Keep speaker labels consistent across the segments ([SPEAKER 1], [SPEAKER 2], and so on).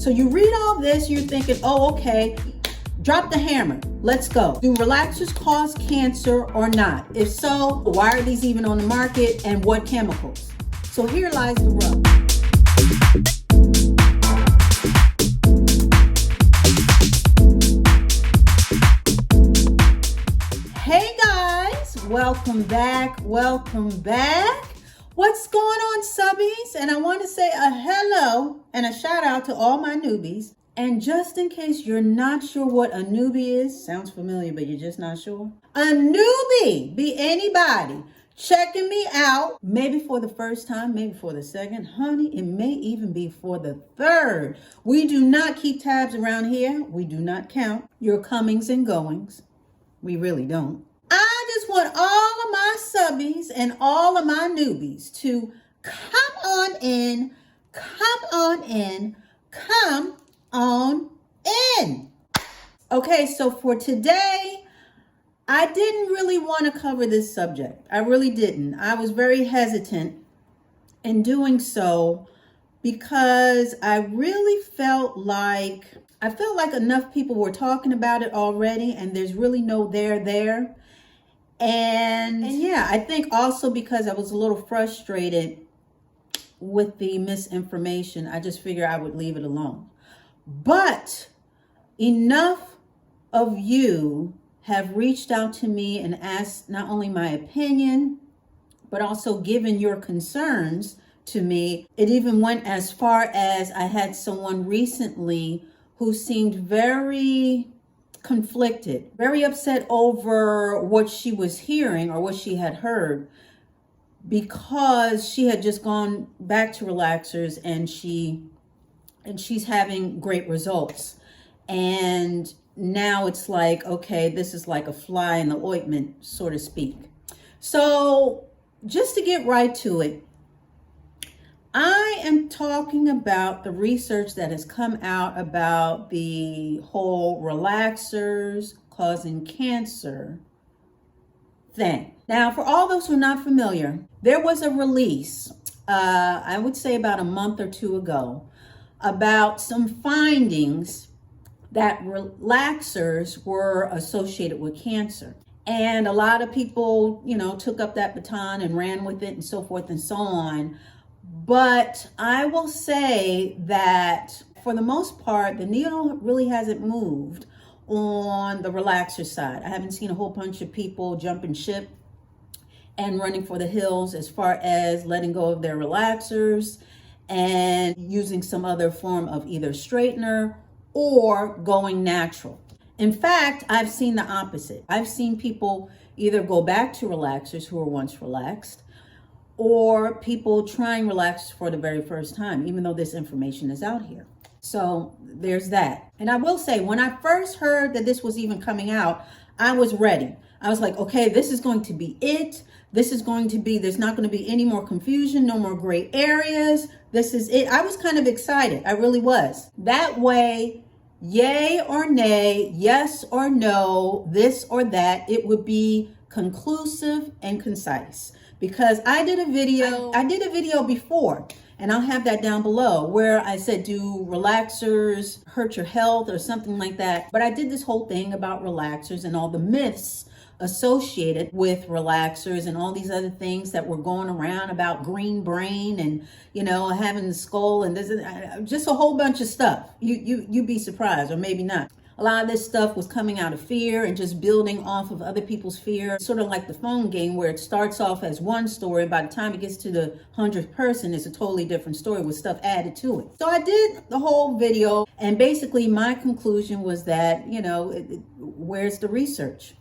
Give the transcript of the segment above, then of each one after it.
[SPEAKER 1] So you read all this, you're thinking, oh, okay, drop the hammer. Let's go. Do relaxers cause cancer or not? If so, why are these even on the market and what chemicals? So here lies the rub. Hey guys, welcome back. What's going on, subbies? And I want to say a hello and a shout out to all my newbies. And just in case you're not sure what a newbie is, sounds familiar, but you're just not sure. A newbie be anybody checking me out, maybe for the first time, maybe for the second. Honey, it may even be for the third. We do not keep tabs around here. We do not count your comings and goings. We really don't. I just want all of my subbies and all of my newbies to come on in. Okay, so for today, I didn't really want to cover this subject. I really didn't. I was very hesitant in doing so because I really felt like enough people were talking about it already and there's really no there. And yeah, I think also because I was a little frustrated with the misinformation, I just figured I would leave it alone. But enough of you have reached out to me and asked not only my opinion, but also given your concerns to me. It even went as far as I had someone recently who seemed very conflicted, very upset over what she was hearing or what she had heard, because she had just gone back to relaxers and she's having great results. And now it's like, okay, this is like a fly in the ointment, so to speak. So just to get right to it, I am talking about the research that has come out about the whole relaxers causing cancer thing. Now, for all those who are not familiar, there was a release, I would say about a month or two ago, about some findings that relaxers were associated with cancer. And a lot of people, took up that baton and ran with it and so forth and so on. But I will say that for the most part, the needle really hasn't moved on the relaxer side. I haven't seen a whole bunch of people jumping ship and running for the hills as far as letting go of their relaxers and using some other form of either straightener or going natural. In fact, I've seen the opposite. I've seen people either go back to relaxers who were once relaxed, or people trying relaxers for the very first time, even though this information is out here. So there's that. And I will say, when I first heard that this was even coming out, I was ready. I was like, okay, this is going to be it. There's not going to be any more confusion, no more gray areas. This is it. I was kind of excited. I really was. That way, yay or nay, yes or no, this or that, it would be conclusive and concise. Because I did a video before, and I'll have that down below, where I said, do relaxers hurt your health or something like that? But I did this whole thing about relaxers and all the myths associated with relaxers and all these other things that were going around about green brain and, having the skull and this, just a whole bunch of stuff. You'd be surprised, or maybe not. A lot of this stuff was coming out of fear and just building off of other people's fear, sort of like the phone game where it starts off as one story. By the time it gets to the 100th person, it's a totally different story with stuff added to it. So I did the whole video, and basically my conclusion was that, where's the research?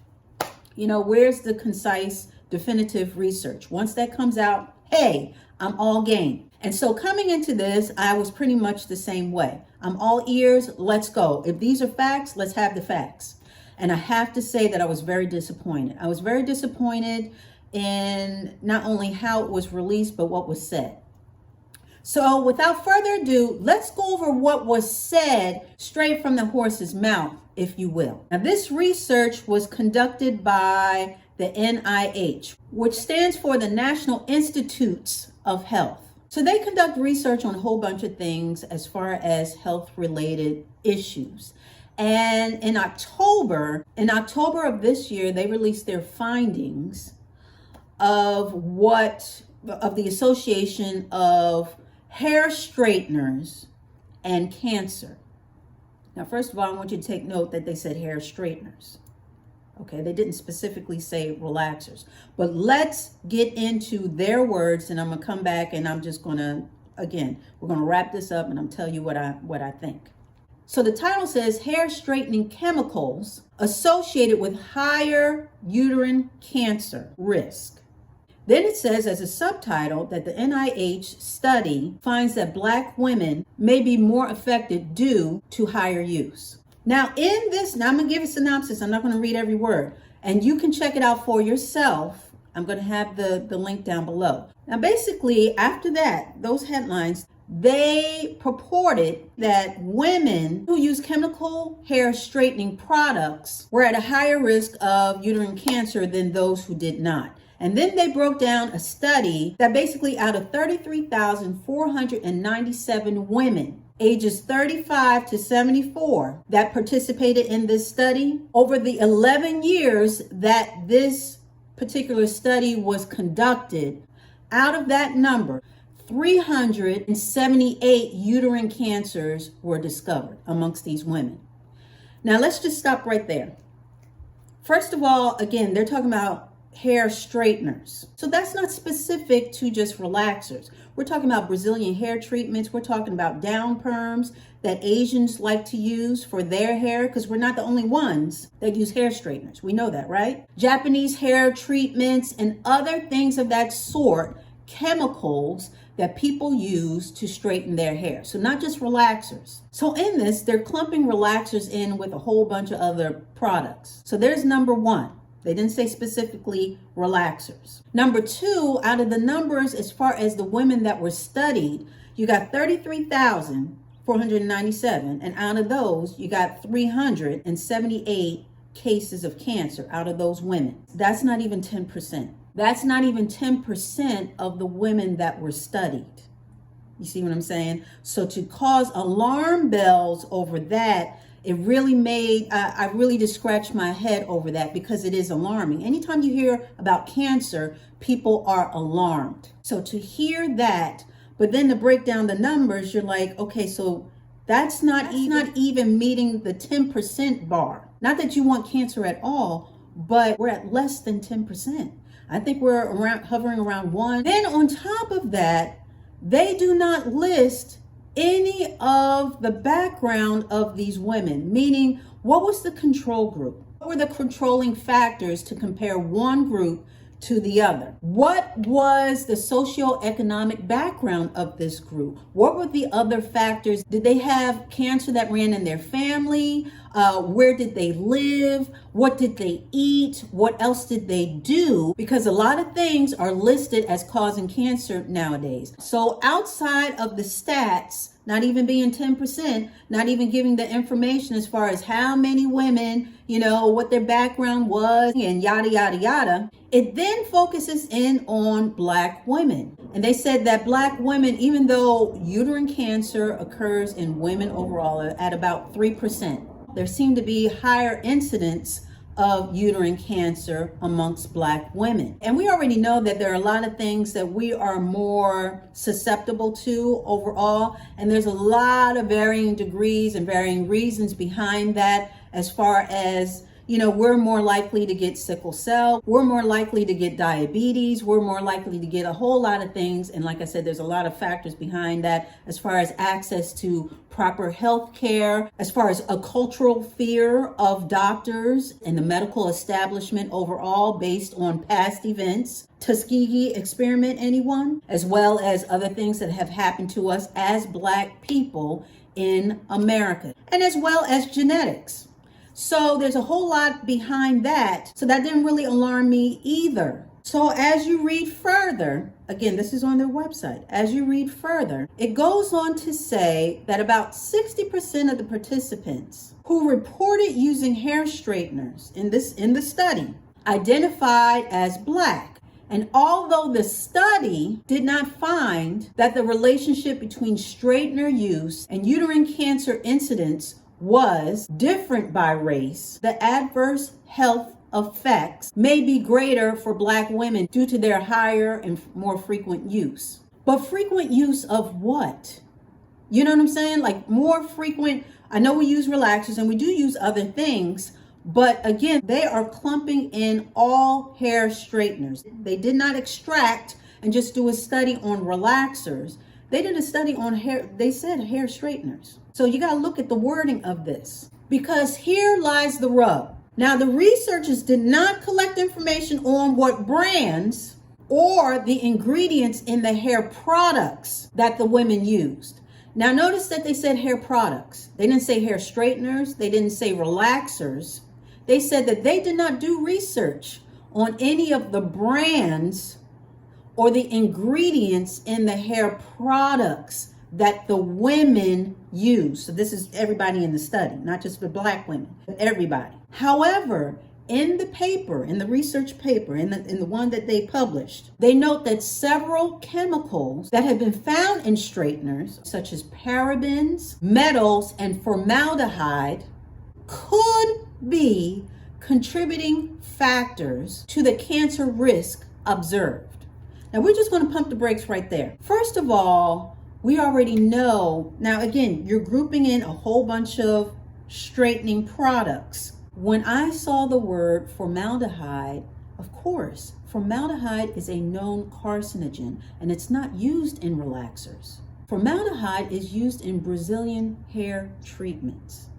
[SPEAKER 1] Where's the concise, definitive research? Once that comes out, hey, I'm all game. And so coming into this, I was pretty much the same way. I'm all ears, let's go. If these are facts, let's have the facts. And I have to say that I was very disappointed. I was very disappointed in not only how it was released, but what was said. So without further ado, let's go over what was said straight from the horse's mouth, if you will. Now, this research was conducted by the NIH, which stands for the National Institutes of Health. So they conduct research on a whole bunch of things as far as health related issues. And in October of this year, they released their findings of the association of hair straighteners and cancer. Now, first of all, I want you to take note that they said hair straighteners. Okay, they didn't specifically say relaxers. But let's get into their words, and I'm gonna come back and I'm just gonna, again, we're gonna wrap this up and I'm tell you what I think. So the title says hair straightening chemicals associated with higher uterine cancer risk. Then it says as a subtitle that the NIH study finds that Black women may be more affected due to higher use. Now I'm going to give a synopsis. I'm not going to read every word. And you can check it out for yourself. I'm going to have the link down below. Now basically after that, those headlines, they purported that women who use chemical hair straightening products were at a higher risk of uterine cancer than those who did not. And then they broke down a study that basically out of 33,497 women ages 35 to 74 that participated in this study, over the 11 years that this particular study was conducted, out of that number, 378 uterine cancers were discovered amongst these women. Now let's just stop right there. First of all, again, they're talking about hair straighteners. So that's not specific to just relaxers. We're talking about Brazilian hair treatments. We're talking about down perms that Asians like to use for their hair, because we're not the only ones that use hair straighteners. We know that, right? Japanese hair treatments and other things of that sort, chemicals that people use to straighten their hair. So not just relaxers. So in this, they're clumping relaxers in with a whole bunch of other products. So there's number one. They didn't say specifically relaxers. Number two, out of the numbers as far as the women that were studied, you got 33,497. And out of those, you got 378 cases of cancer out of those women. That's not even 10%. That's not even 10% of the women that were studied. You see what I'm saying? So to cause alarm bells over that, it really made, I really just scratched my head over that, because it is alarming. Anytime you hear about cancer, people are alarmed. So to hear that, but then to break down the numbers, you're like, okay, so that's not even meeting the 10% bar. Not that you want cancer at all, but we're at less than 10%. I think we're hovering around 1. Then on top of that, they do not list any of the background of these women, meaning what was the control group? What were the controlling factors to compare one group to the other? What was the socioeconomic background of this group? What were the other factors? Did they have cancer that ran in their family? Where did they live? What did they eat? What else did they do? Because a lot of things are listed as causing cancer nowadays. So outside of the stats, not even being 10%, not even giving the information as far as how many women, what their background was and yada, yada, yada. It then focuses in on Black women. And they said that Black women, even though uterine cancer occurs in women overall at about 3%, there seem to be higher incidence of uterine cancer amongst Black women. And we already know that there are a lot of things that we are more susceptible to overall. And there's a lot of varying degrees and varying reasons behind that, as far as, we're more likely to get sickle cell. We're more likely to get diabetes. We're more likely to get a whole lot of things. And like I said, there's a lot of factors behind that, as far as access to proper health care, as far as a cultural fear of doctors and the medical establishment overall based on past events. Tuskegee experiment, anyone? As well as other things that have happened to us as Black people in America, and as well as genetics. So there's a whole lot behind that. So that didn't really alarm me either. So as you read further, again, this is on their website. As you read further, it goes on to say that about 60% of the participants who reported using hair straighteners in the study identified as Black. And although the study did not find that the relationship between straightener use and uterine cancer incidence was different by race, the adverse health effects may be greater for Black women due to their higher and more frequent use. But frequent use of what? You know what I'm saying? Like more frequent. I know we use relaxers and we do use other things, but again, they are clumping in all hair straighteners. They did not extract and just do a study on relaxers. They did a study on hair. They said hair straighteners. So you got to look at the wording of this, because here lies the rub. Now, the researchers did not collect information on what brands or the ingredients in the hair products that the women used. Now, notice that they said hair products. They didn't say hair straighteners. They didn't say relaxers. They said that they did not do research on any of the brands or the ingredients in the hair products that the women use. So this is everybody in the study, not just the Black women, but everybody. However, in the paper, in the research paper, in the one that they published, they note that several chemicals that have been found in straighteners, such as parabens, metals, and formaldehyde, could be contributing factors to the cancer risk observed. Now, we're just going to pump the brakes right there. First of all, we already know, now again, you're grouping in a whole bunch of straightening products. When I saw the word formaldehyde, of course, formaldehyde is a known carcinogen and it's not used in relaxers. Formaldehyde is used in Brazilian hair treatments.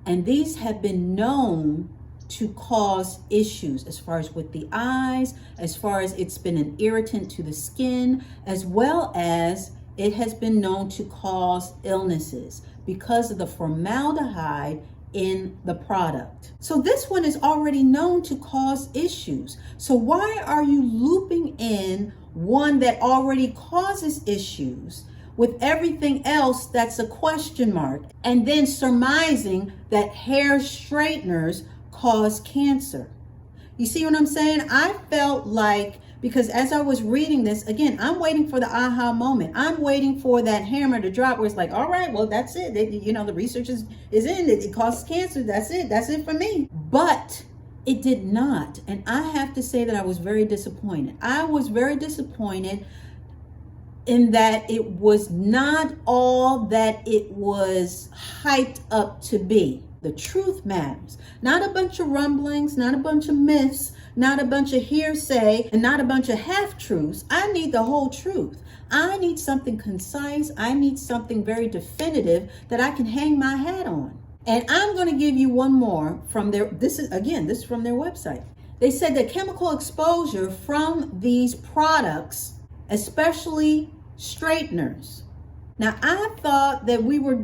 [SPEAKER 1] And these have been known to cause issues as far as with the eyes, as far as it's been an irritant to the skin, as well as it has been known to cause illnesses because of the formaldehyde in the product. So this one is already known to cause issues. So why are you looping in one that already causes issues with everything else that's a question mark, and then surmising that hair straighteners cause cancer? You see what I'm saying? I felt like, because as I was reading this, again, I'm waiting for the aha moment. I'm waiting for that hammer to drop where it's like, all right, well, that's it. The research is in it. It causes cancer. That's it. That's it for me. But it did not. And I have to say that I was very disappointed. I was very disappointed in that it was not all that it was hyped up to be. The truth matters. Not a bunch of rumblings, not a bunch of myths, not a bunch of hearsay, and not a bunch of half-truths. I need the whole truth. I need something concise. I need something very definitive that I can hang my hat on. And I'm going to give you one more from this is from their website. They said that chemical exposure from these products, especially straighteners. Now, I thought that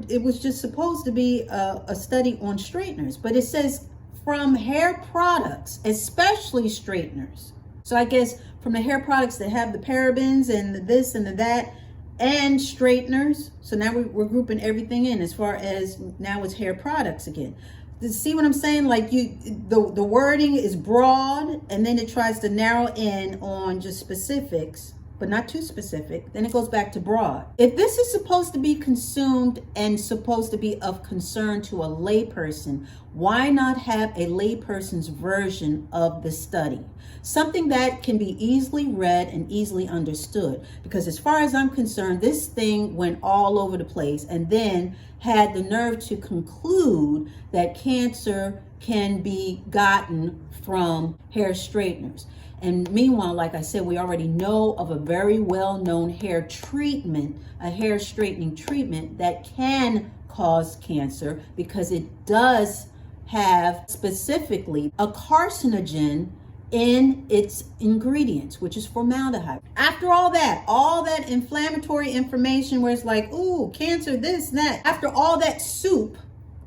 [SPEAKER 1] it was just supposed to be a study on straighteners, but it says from hair products, especially straighteners. So I guess from the hair products that have the parabens and the this and the that and straighteners. So now we're grouping everything in as far as now it's hair products again. See what I'm saying? Like the wording is broad and then it tries to narrow in on just specifics, but not too specific. Then it goes back to broad. If this is supposed to be consumed and supposed to be of concern to a layperson, why not have a layperson's version of the study? Something that can be easily read and easily understood. Because as far as I'm concerned, this thing went all over the place and then had the nerve to conclude that cancer can be gotten from hair straighteners. And meanwhile, like I said, we already know of a very well-known hair treatment, a hair straightening treatment that can cause cancer because it does have specifically a carcinogen in its ingredients, which is formaldehyde. After all that inflammatory information where it's like, ooh, cancer, this, that, after all that soup,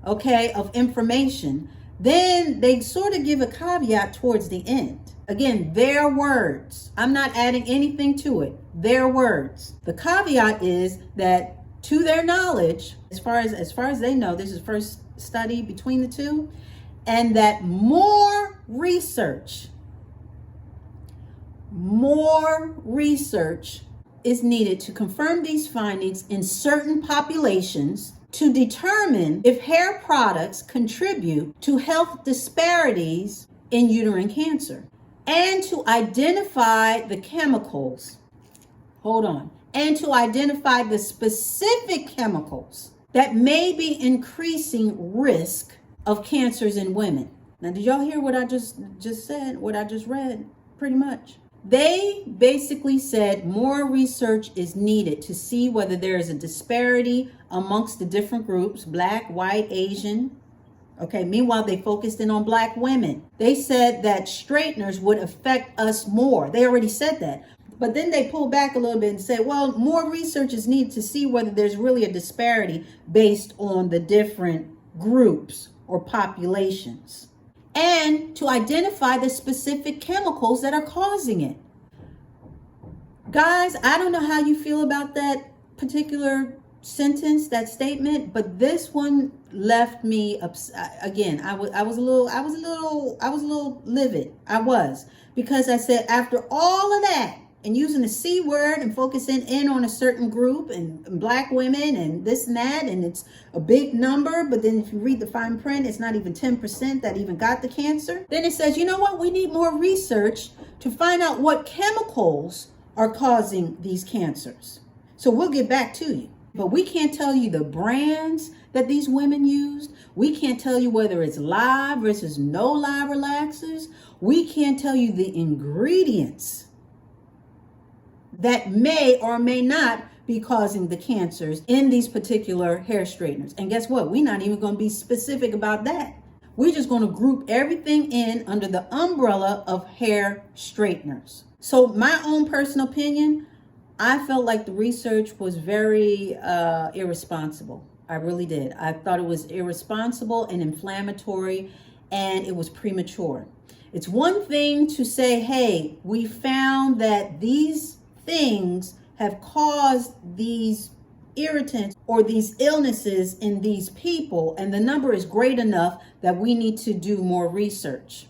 [SPEAKER 1] okay, of information, then they sort of give a caveat towards the end. Again, their words. I'm not adding anything to it. Their words. The caveat is that to their knowledge, as far as they know, this is the first study between the two, and that more research more research is needed to confirm these findings in certain populations to determine if hair products contribute to health disparities in uterine cancer, and to identify the chemicals. And to identify the specific chemicals that may be increasing risk of cancers in women. Now, did y'all hear what I just said, what I just read? Pretty much. They basically said more research is needed to see whether there is a disparity amongst the different groups, Black, white, Asian. Okay, meanwhile, they focused in on Black women. They said that straighteners would affect us more. They already said that. But then they pulled back a little bit and said, well, more research is needed to see whether there's really a disparity based on the different groups or populations, and to identify the specific chemicals that are causing it. Guys, I don't know how you feel about that particular sentence, that statement, but this one left me again. I was a little livid. I was, because I said, after all of that, and using the C word and focusing in on a certain group and Black women and this and that, and it's a big number, but then if you read the fine print, it's not even 10% that even got the cancer. Then it says, you know what, we need more research to find out what chemicals are causing these cancers. So we'll get back to you. But we can't tell you the brands that these women used. We can't tell you whether it's live versus no live relaxers. We can't tell you the ingredients that may or may not be causing the cancers in these particular hair straighteners. And guess what? We're not even going to be specific about that. We're just going to group everything in under the umbrella of hair straighteners. So my own personal opinion, I felt like the research was very irresponsible. I really did. I thought it was irresponsible and inflammatory, and it was premature. It's one thing to say, hey, we found that these things have caused these irritants or these illnesses in these people, and the number is great enough that we need to do more research.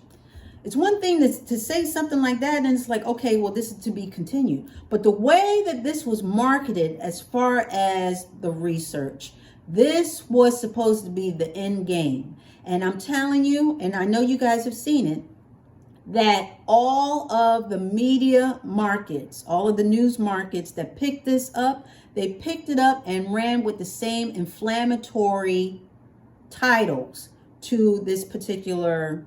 [SPEAKER 1] It's one thing to say something like that, and it's like, okay, well, this is to be continued. But the way that this was marketed as far as the research, this was supposed to be the end game. And I'm telling you, and I know you guys have seen it, that all of the media markets, all of the news markets that picked this up, they picked it up and ran with the same inflammatory titles to this particular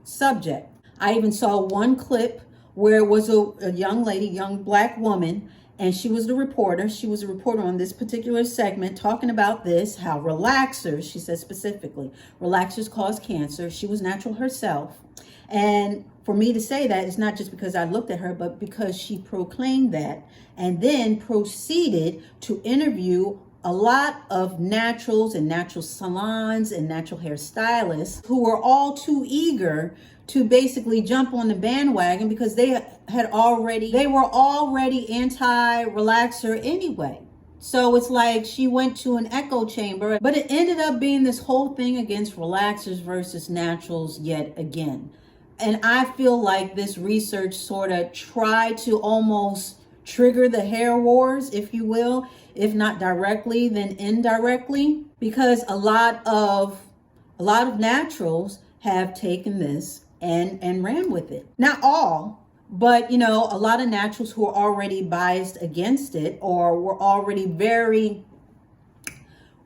[SPEAKER 1] subject. I even saw one clip where it was a young lady, young Black woman, and she was the reporter. She was a reporter on this particular segment talking about this, how relaxers, she said specifically, relaxers cause cancer. She was natural herself. And for me to say that, it's not just because I looked at her, but because she proclaimed that and then proceeded to interview a lot of naturals and natural salons and natural hairstylists who were all too eager to basically jump on the bandwagon because they were already anti-relaxer anyway. So it's like she went to an echo chamber, but it ended up being this whole thing against relaxers versus naturals yet again. And I feel like this research sort of tried to almost trigger the hair wars, if you will, if not directly, then indirectly, because a lot of naturals have taken this and ran with it. Not all, but a lot of naturals who are already biased against it or were already very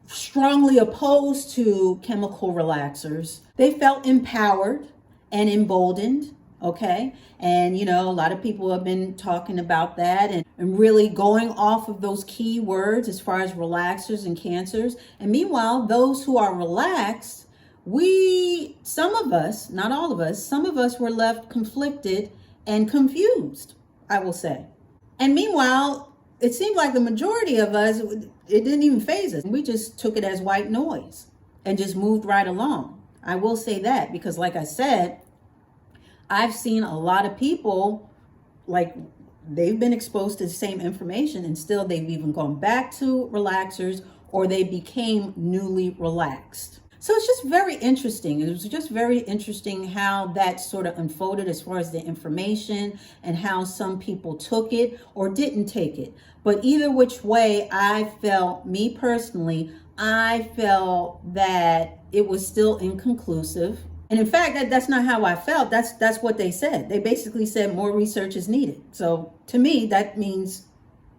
[SPEAKER 1] strongly opposed to chemical relaxers, they felt empowered and emboldened, okay? And, a lot of people have been talking about that and really going off of those key words as far as relaxers and cancers. And meanwhile, those who are relaxed, some of us, not all of us, some of us were left conflicted and confused, I will say. And meanwhile, it seemed like the majority of us, it didn't even faze us. We just took it as white noise and just moved right along. I will say that because, like I said, I've seen a lot of people, like, they've been exposed to the same information and still they've even gone back to relaxers or they became newly relaxed. So it's just very interesting. It was just very interesting how that sort of unfolded as far as the information and how some people took it or didn't take it. But either which way, me personally, I felt that it was still inconclusive. And in fact, that's not how I felt. That's what they said. They basically said more research is needed. So to me, that means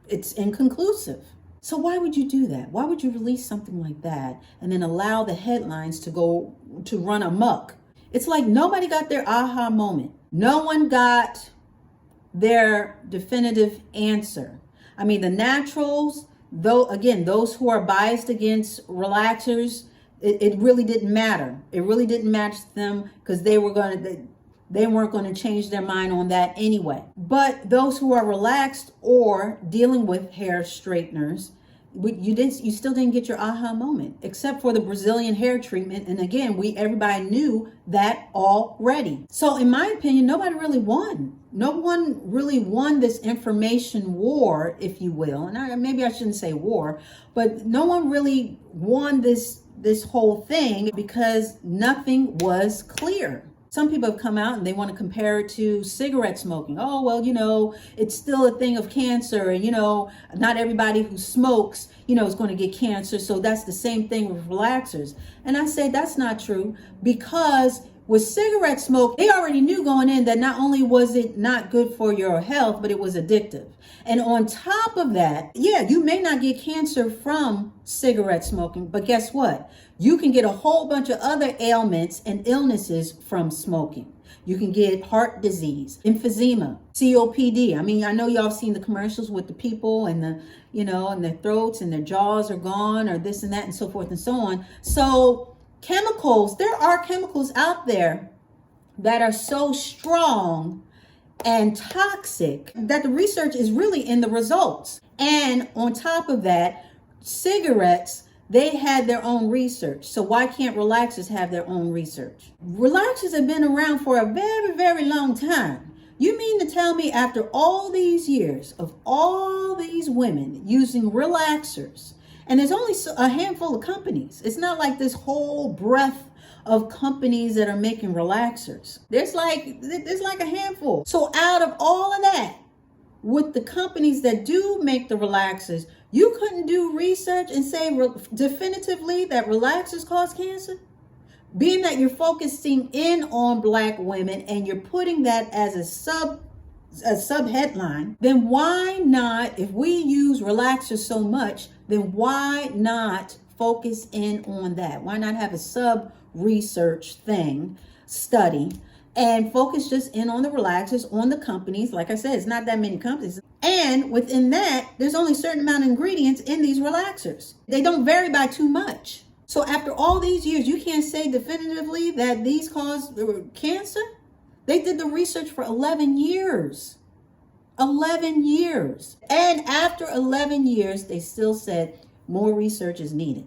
[SPEAKER 1] it's inconclusive. So why would you do that? Why would you release something like that and then allow the headlines to run amok? It's like nobody got their aha moment. No one got their definitive answer. I mean, the naturals, though, again, those who are biased against relaxers, it really didn't matter. It really didn't match them because they weren't going to change their mind on that anyway. But those who are relaxed or dealing with hair straighteners, you still didn't get your aha moment, except for the Brazilian hair treatment. And again, everybody knew that already. So in my opinion, nobody really won. No one really won this information war, if you will. And maybe I shouldn't say war, but no one really won this whole thing because nothing was clear. Some people have come out and they want to compare it to cigarette smoking. Oh, well, it's still a thing of cancer. And, not everybody who smokes, is going to get cancer. So that's the same thing with relaxers. And I say that's not true because with cigarette smoke, they already knew going in that not only was it not good for your health, but it was addictive. And on top of that, yeah, you may not get cancer from cigarette smoking, but guess what? You can get a whole bunch of other ailments and illnesses from smoking. You can get heart disease, emphysema, COPD. I mean, I know y'all have seen the commercials with the people and and their throats and their jaws are gone or this and that and so forth and so on. So chemicals, there are chemicals out there that are so strong and toxic that the research is really in the results. And on top of that, cigarettes, they had their own research. So why can't relaxers have their own research? Relaxers have been around for a very, very long time. You mean to tell me after all these years of all these women using relaxers, and there's only a handful of companies. It's not like this whole breadth of companies that are making relaxers. There's like a handful. So out of all of that, with the companies that do make the relaxers, you couldn't do research and say definitively that relaxers cause cancer? Being that you're focusing in on Black women and you're putting that as a sub headline, then why not, if we use relaxers so much, then why not focus in on that? Why not have a sub research study and focus just in on the relaxers, on the companies? Like I said, it's not that many companies. And within that, there's only a certain amount of ingredients in these relaxers. They don't vary by too much. So after all these years, you can't say definitively that these cause cancer? They did the research for 11 years. 11 years. And after 11 years, they still said more research is needed.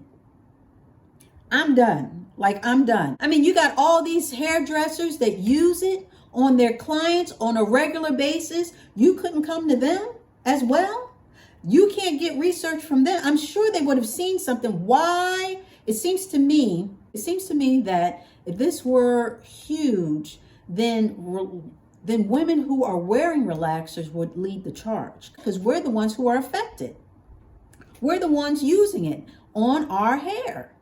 [SPEAKER 1] I'm done. I'm done. I mean, you got all these hairdressers that use it on their clients on a regular basis. You couldn't come to them as well? You can't get research from them. I'm sure they would have seen something. Why? It seems to me that if this were huge, then women who are wearing relaxers would lead the charge because we're the ones who are affected. We're the ones using it on our hair.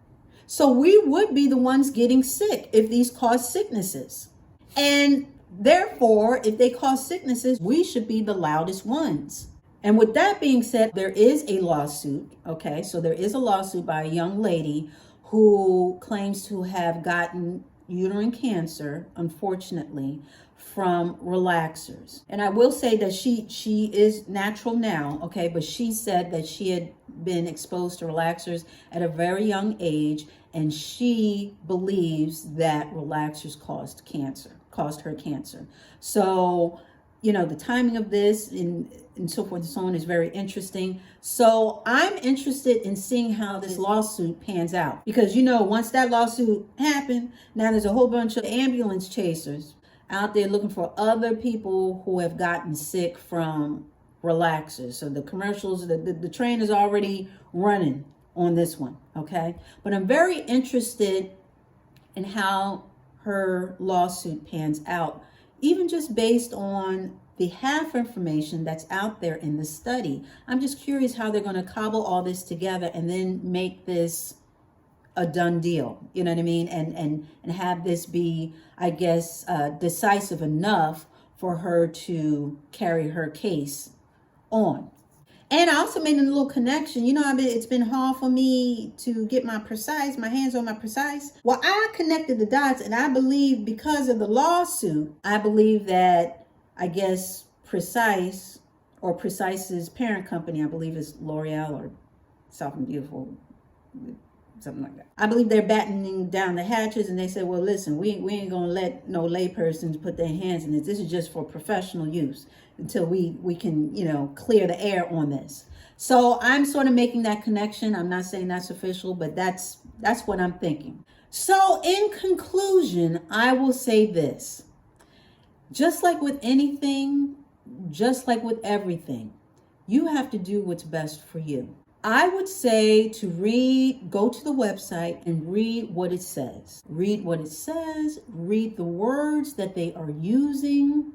[SPEAKER 1] So we would be the ones getting sick if these cause sicknesses. And therefore, if they cause sicknesses, we should be the loudest ones. And with that being said, there is a lawsuit. Okay, so there is a lawsuit by a young lady who claims to have gotten uterine cancer, unfortunately, from relaxers. And I will say that she is natural now, okay, but she said that she had been exposed to relaxers at a very young age, and she believes that relaxers caused her cancer. So, the timing of this and so forth and so on is very interesting. So I'm interested in seeing how this lawsuit pans out. Because, once that lawsuit happened, now there's a whole bunch of ambulance chasers out there looking for other people who have gotten sick from relaxers. So the commercials, the train is already running on this one, okay? But I'm very interested and how her lawsuit pans out, even just based on the half information that's out there in the study. I'm just curious how they're going to cobble all this together and then make this a done deal, you know what I mean? And have this be, I guess, decisive enough for her to carry her case on. And I also made a little connection. You know, it's been hard for me to get my hands on my precise. Well, I connected the dots, and I believe because of the lawsuit, I believe that, I guess, Precise, or Precise's parent company, I believe is L'Oreal or Something Beautiful, something like that. I believe they're battening down the hatches, and they said, well, listen, we ain't gonna let no laypersons put their hands in this. This is just for professional use until we can, you know, clear the air on this. So I'm sort of making that connection. I'm not saying that's official, but that's what I'm thinking. So in conclusion, I will say this. Just like with anything, just like with everything, you have to do what's best for you. I would say to go to the website and read what it says. Read what it says, read the words that they are using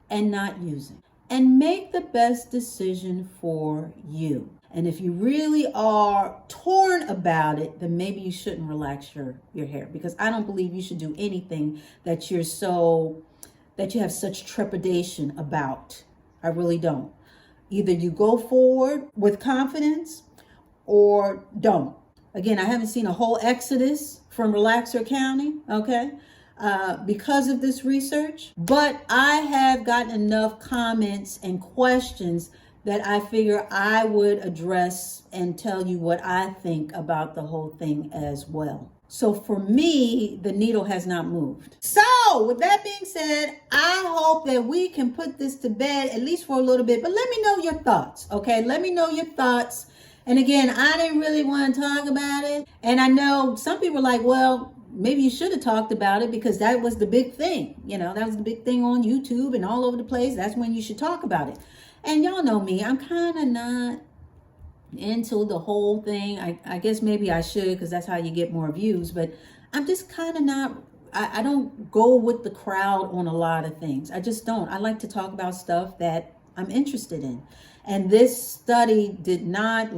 [SPEAKER 1] and not using, and make the best decision for you. And if you really are torn about it, then maybe you shouldn't relax your hair, because I don't believe you should do anything that you have such trepidation about. I really don't. Either you go forward with confidence or don't. Again, I haven't seen a whole exodus from Relaxer County, okay, because of this research. But I have gotten enough comments and questions that I figure I would address and tell you what I think about the whole thing as well. So for me, the needle has not moved. So with that being said, I hope that we can put this to bed at least for a little bit, but let me know your thoughts, okay? Let me know your thoughts. And again, I didn't really want to talk about it. And I know some people are like, well, maybe you should have talked about it because that was the big thing. You know, that was the big thing on YouTube and all over the place. That's when you should talk about it. And y'all know me, I'm kind of not into the whole thing. I guess maybe I should, because that's how you get more views, but I'm just kind of not, I don't go with the crowd on a lot of things. I just don't. I like to talk about stuff that I'm interested in. And this study did not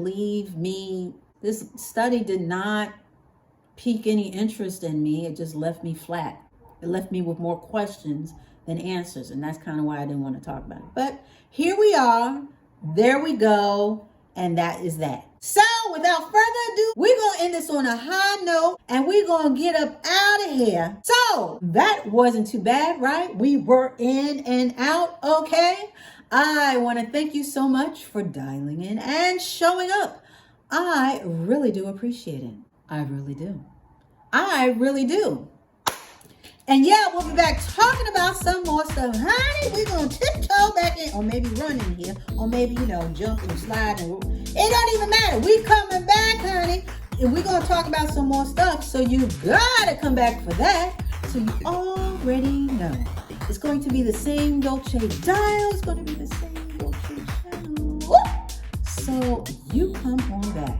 [SPEAKER 1] pique any interest in me. It just left me flat. It left me with more questions than answers. And that's kind of why I didn't want to talk about it. But here we are. There we go. And that is that. So without further ado, we're going to end this on a high note and we're going to get up out of here. So that wasn't too bad, right? We were in and out. Okay. I want to thank you so much for dialing in and showing up. I really do appreciate it. I really do. I really do. And yeah, we'll be back talking about some more stuff. Honey, we're going to tiptoe back in, or maybe run in here, or maybe, jump and slide. And it don't even matter. We coming back, honey. And we're going to talk about some more stuff. So you got to come back for that. So you already know. It's going to be the same Dolce dial. It's going to be the same Dolce channel. So you come on back.